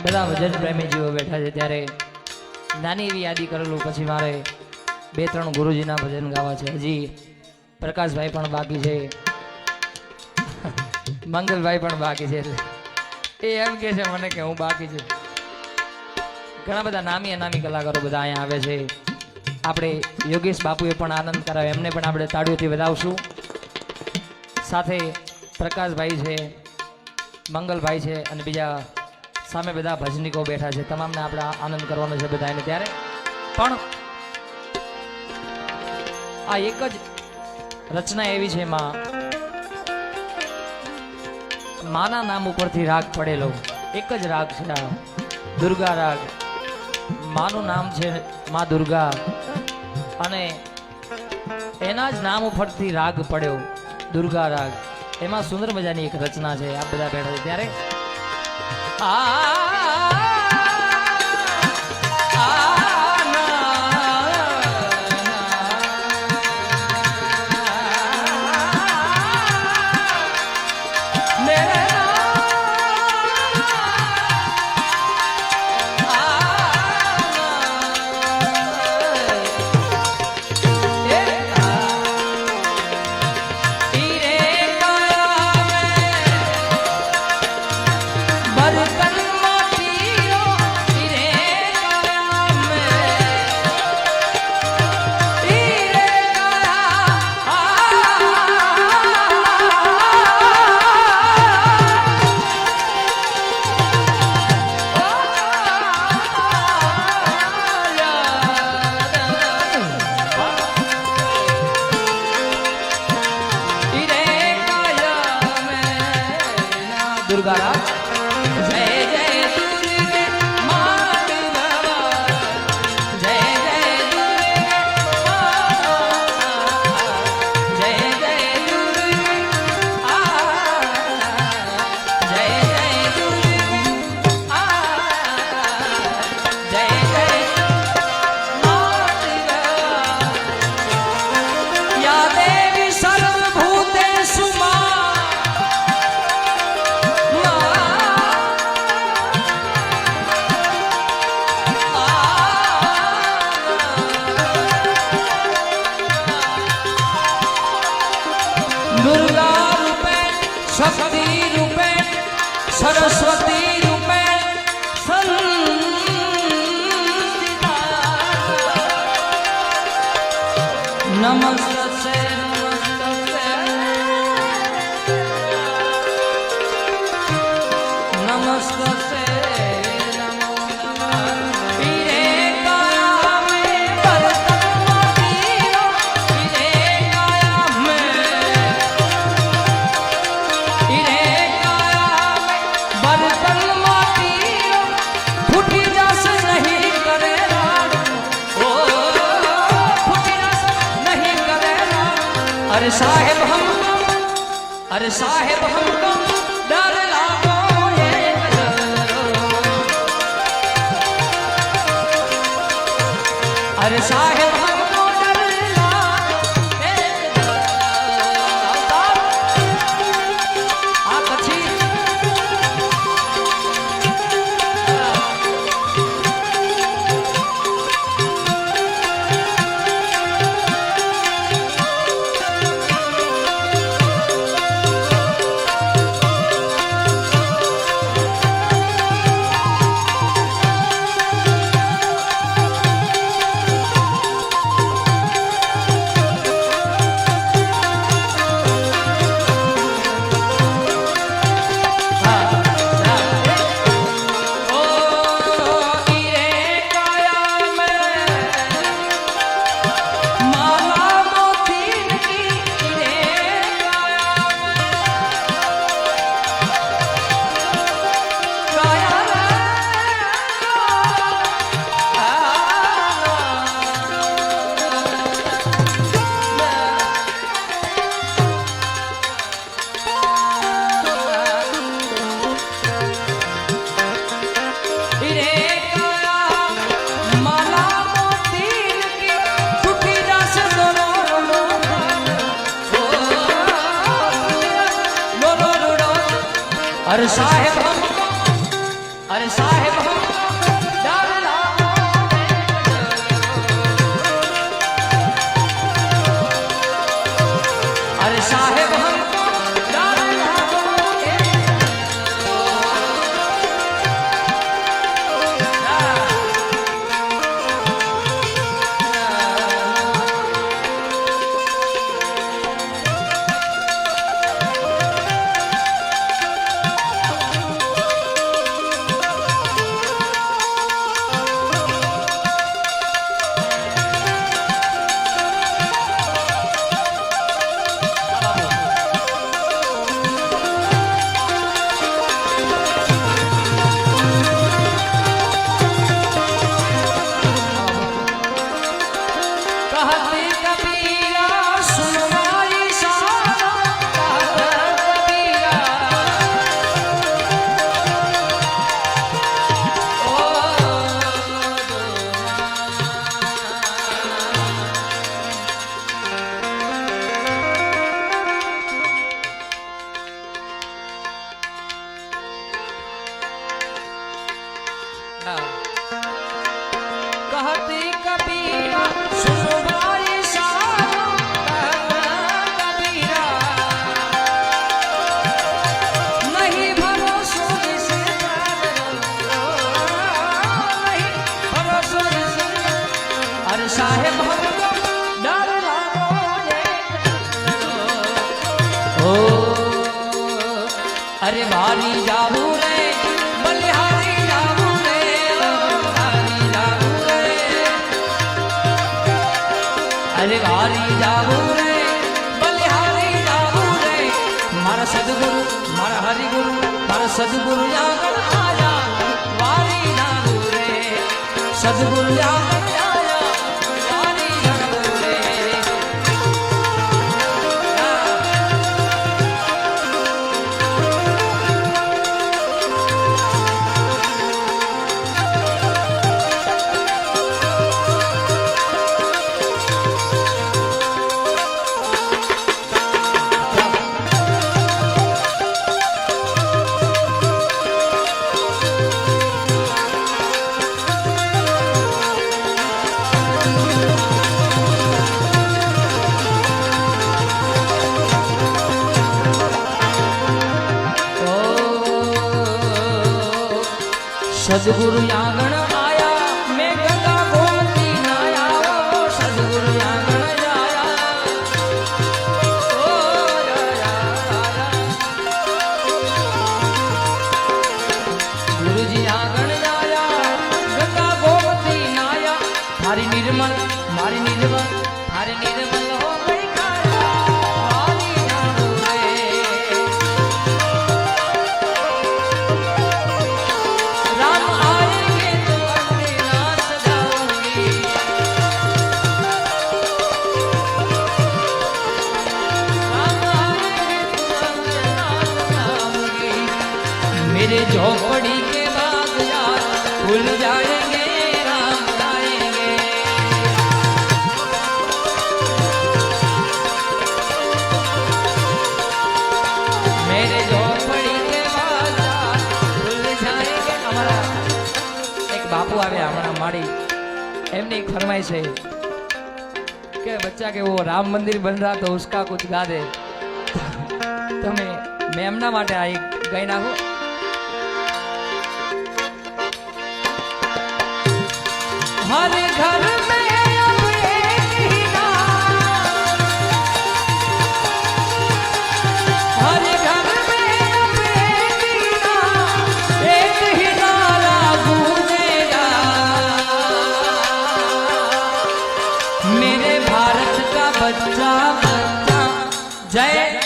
બધા ભજન પ્રેમીજીઓ બેઠા છે ત્યારે નાની એવી યાદી કરેલું પછી મારે 2-3 ગુરુજીના ભજન ગાવા છે. હજી પ્રકાશભાઈ પણ બાકી છે, મંગલભાઈ પણ બાકી છે. એ એમ કે છે મને કે હું બાકી છું. ઘણા બધા નામી અનામી કલાકારો બધા અહીંયા આવે છે. આપણે યોગેશ બાપુએ પણ આનંદ કરાવ્યો, એમને પણ આપણે તાળીઓથી વધાવશું. સાથે પ્રકાશભાઈ છે, મંગલભાઈ છે અને બીજા સામે બધા ભજનીકો બેઠા છે. તમામને આપણે આનંદ કરવાનો છે બધાને. ત્યારે પણ આ એક જ રચના એવી છે માના નામ ઉપરથી રાગ પડેલો એક જ રાગ છે આ દુર્ગા રાગ. માનું નામ છે માં દુર્ગા અને એના જ નામ ઉપરથી રાગ પડ્યો દુર્ગા રાગ. એમાં સુંદર મજાની એક રચના છે. આ બધા બેઠા છે ત્યારે शक्ति रूपे सरस्वती रूपे नमस्ते नमस्ते अरे साहेब हमको डर लागो ये अरे साहेब हमको डर लागो आ પછી अरे साहेब कहती कबीरा सुनो भाई सारो, कबीरा नहीं भरोसो जिसे नहीं भरोसो जिसे। अरे साहेब हमको डर लागो ओ अरे भारी जाबू रे बलिहारी जाबू रे ओ भारी जाबू रे। अरे भारी जाबू रे बलिहारी जाबू रे। मारा सदगुरु मारा हरिगुरु मारा सदगुरु आंगण आया वारी जाबू रे। सदगुरु आंगण आया वारी जाबू रे। सदगुरु आंगण आया मैं गंगा गोमती नाया। ओ सदगुरु आंगण आया ओ गुरु जी आंगण आया गंगा गोमती नाया। थारी निर्मल मारी निर्मल थारी निर्मल हो गई काया वाली जाबू रे। राम आएंगे तो अपने नाच गाऊंगी। राम आएंगे तो अपने नाच गाऊंगी। मेरे झोपड़ी के बाद यार भूल जाएंगे राम आएंगे। मेरे झोपड़ी के बाद यार भूल जाएंगे। हमारा एक बापू आवे हमारा माड़ी एमने एक फरमाइश है कि बच्चा के वो राम मंदिर बन रहा तो उसका कुछ गा दे। तो मैं एमना माटे आ एक गाई नाखो। हर घर में अब एक ही नाम, हर घर में अब एक ही नारा गूंजेगा। मेरे भारत का बच्चा बच्चा जय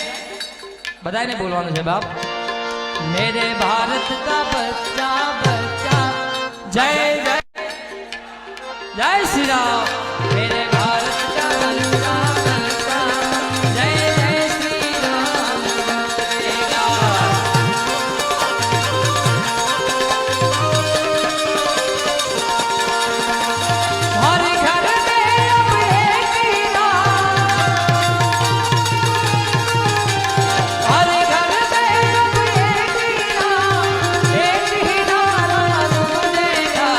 बधाई ने बोलवानो है बाप। मेरे भारत का बच्चा बच्चा जय जय जय श्री राम। मेरे भारत का बच्चा बच्चा जय जय श्री राम करेगा। हर घर में अब एक ही नाम, हर घर में अब एक ही नारा गूंजेगा।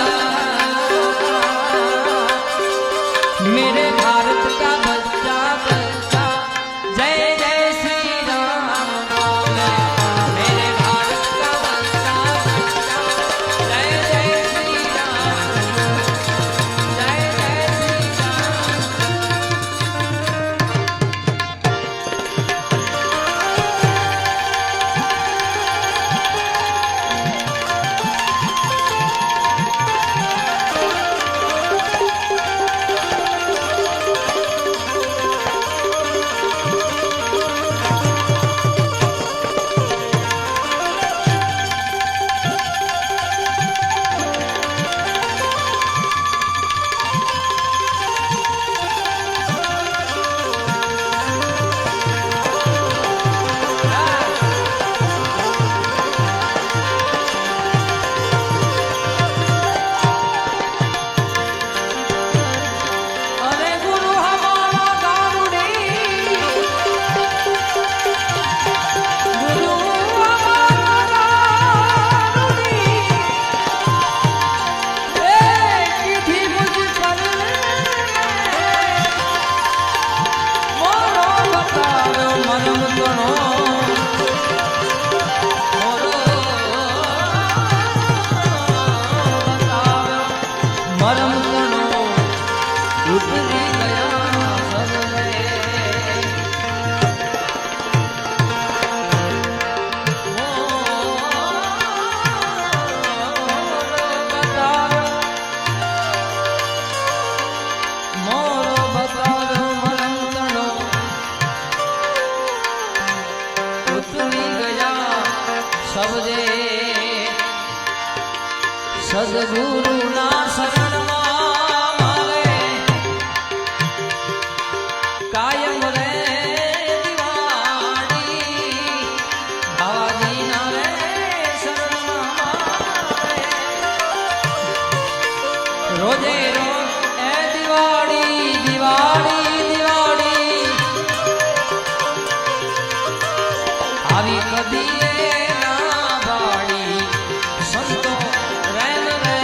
સદગુરુના શરણમાં મારે કાયમ રે દિવાળી બાવાજીના રે શરણમાં મારે રોજે રોજ એ દિવાળી દિવાળી દિવાળી આવી કદી ના વાળી સંતો રેન રે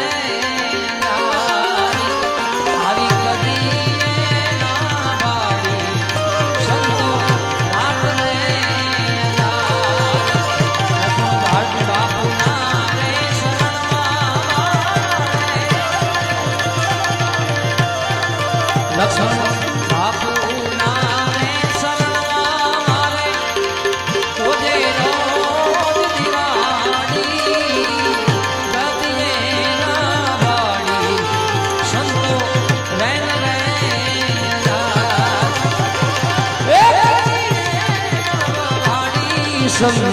આવી કદી ના વાળી સંતો રાત રે બાપુના રે શરણમાં લક્ષ્મણ બાપુના રે શરણમાં મારે રોજે રોજ દિવાળી ગદીએ ના વાળી સંતો રેન રે વાળી સંતો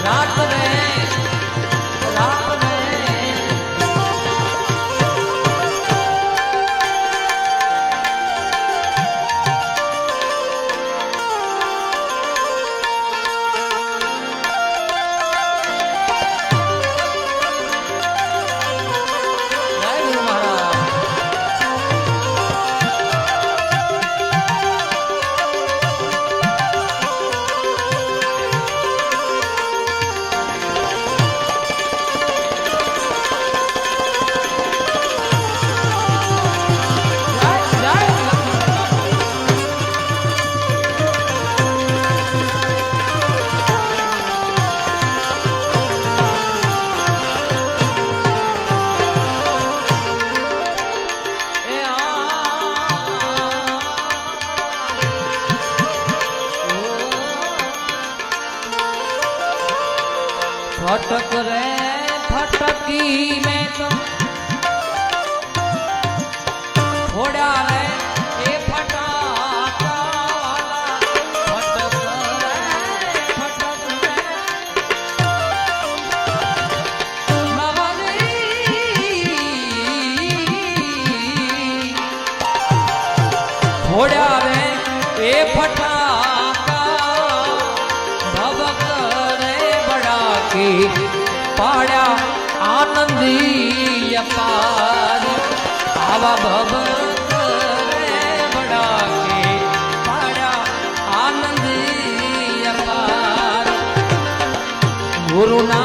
રાત રે રાત રે फटक रे फटकी में तो फोड़ा रे ए फटाका वाला फटक रे फोड़ा रे ए फटाका भवक पाड़ा आनंदी अपार आवा भवत रे बड़ा के पाड़ा आनंदी अपार गुरु ना